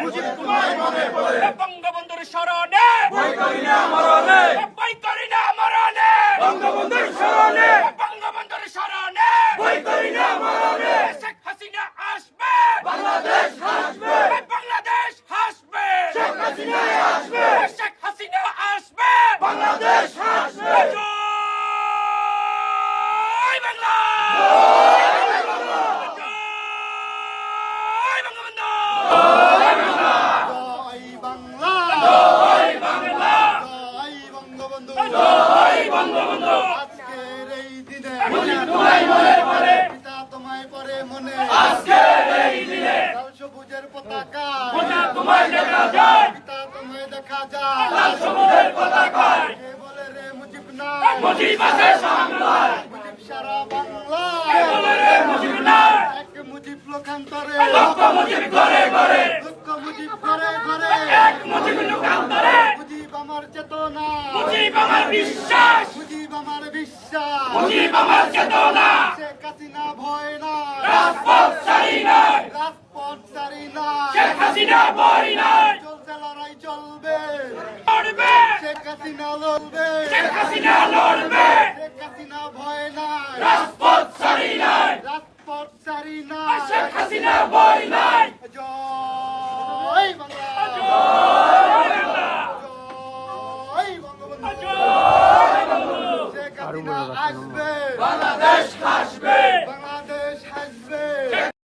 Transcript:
মুজিব তোমায় মনে পড়ে বঙ্গবন্ধুর স্মরণে বই করি না মরণে বই করি না মরণে বঙ্গবন্ধুর স্মরণে বঙ্গবন্ধুর স্মরণে বই করি না মরণে শেখ হাসিনা আসবে বাংলাদেশ হাসবে বাংলাদেশ হাসবে শেখ হাসিনা আসবে শেখ হাসিনা আসবে বাংলাদেশ হাসবে জয় বাংলা আজকের এই দিনে পিতা তোমায় পরে মনে লাল সবুজের পতাকা পিতা তোমায় দেখা যায় কে বলে রে মুজিব নাই মুজিব সারা বাংলা এক মুজিব লোকান্তরে লক্ষ মুজিব ঘরে ঘরে মুজিব আমার চেতনা মুজিব আমার বিশ্বাস মুজিব আমার মুজিব আমার চেতনা শেখ হাসিনা ভয় না রাজপথ ছাড়ি নাই শেখ হাসিনা ভয় নাই চলছে লড়াই চলবে লড়বে শেখ হাসিনা লড়বে শেখ হাসিনা লড়বে শেখ হাসিনা ভয় না রাজপথ ছাড়ি নাই রাজপথ ছাড়ি না শেখ হাসিনা